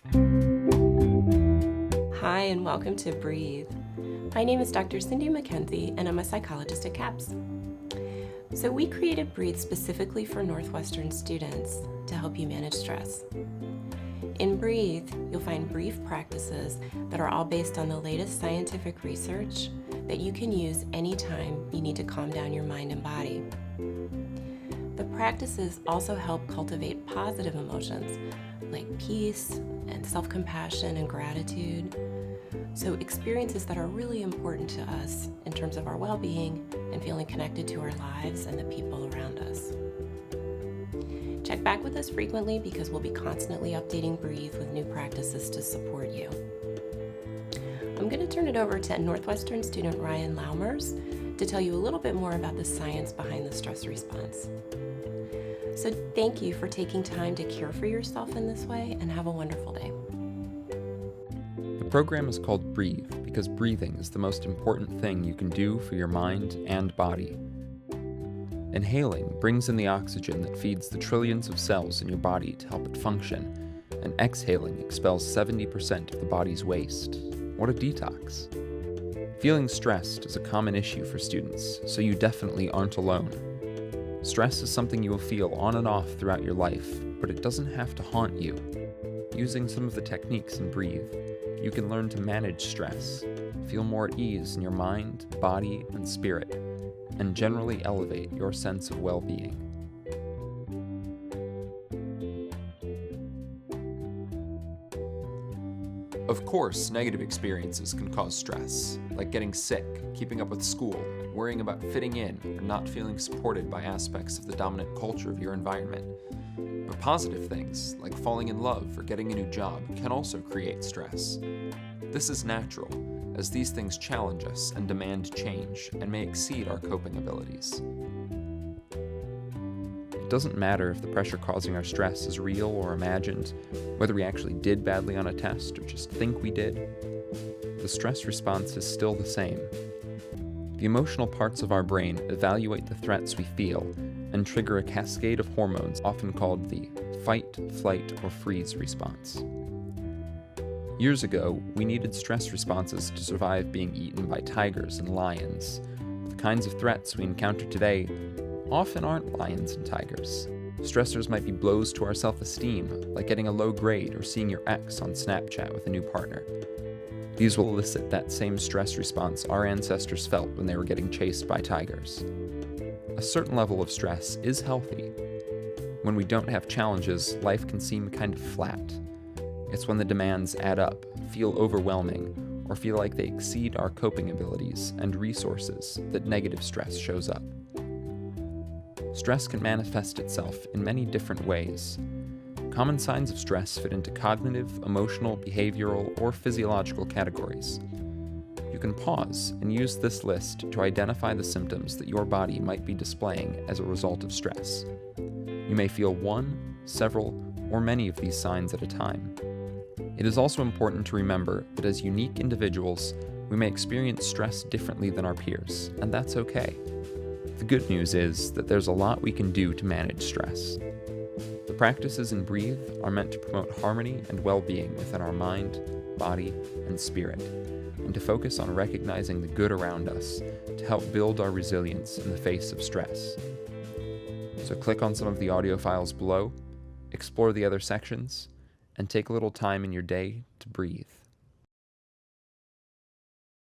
Hi, and welcome to Breathe. My name is Dr. Cindy McKenzie, and I'm a psychologist at CAPS. So we created Breathe specifically for Northwestern students to help you manage stress. In Breathe, you'll find brief practices that are all based on the latest scientific research that you can use anytime you need to calm down your mind and body. The practices also help cultivate positive emotions like peace and self-compassion and gratitude. So experiences that are really important to us in terms of our well-being and feeling connected to our lives and the people around us. Check back with us frequently because we'll be constantly updating Breathe with new practices to support you. I'm going to turn it over to Northwestern student Ryan Laumers to tell you a little bit more about the science behind the stress response. So thank you for taking time to care for yourself in this way, and have a wonderful day. The program is called Breathe because breathing is the most important thing you can do for your mind and body. Inhaling brings in the oxygen that feeds the trillions of cells in your body to help it function, and exhaling expels 70% of the body's waste. What a detox! Feeling stressed is a common issue for students, so you definitely aren't alone. Stress is something you will feel on and off throughout your life, but it doesn't have to haunt you. Using some of the techniques in Breathe, you can learn to manage stress, feel more at ease in your mind, body, and spirit, and generally elevate your sense of well-being. Of course, negative experiences can cause stress, like getting sick, keeping up with school, worrying about fitting in, or not feeling supported by aspects of the dominant culture of your environment. But positive things, like falling in love or getting a new job, can also create stress. This is natural, as these things challenge us and demand change, and may exceed our coping abilities. It doesn't matter if the pressure causing our stress is real or imagined, whether we actually did badly on a test or just think we did. The stress response is still the same. The emotional parts of our brain evaluate the threats we feel and trigger a cascade of hormones often called the fight, flight, or freeze response. Years ago, we needed stress responses to survive being eaten by tigers and lions. The kinds of threats we encounter today often aren't lions and tigers. Stressors might be blows to our self-esteem, like getting a low grade or seeing your ex on Snapchat with a new partner. These will elicit that same stress response our ancestors felt when they were getting chased by tigers. A certain level of stress is healthy. When we don't have challenges, life can seem kind of flat. It's when the demands add up, feel overwhelming, or feel like they exceed our coping abilities and resources that negative stress shows up. Stress can manifest itself in many different ways. Common signs of stress fit into cognitive, emotional, behavioral, or physiological categories. You can pause and use this list to identify the symptoms that your body might be displaying as a result of stress. You may feel one, several, or many of these signs at a time. It is also important to remember that as unique individuals, we may experience stress differently than our peers, and that's okay. The good news is that there's a lot we can do to manage stress. The practices in Breathe are meant to promote harmony and well-being within our mind, body, and spirit, and to focus on recognizing the good around us to help build our resilience in the face of stress. So click on some of the audio files below, explore the other sections, and take a little time in your day to breathe.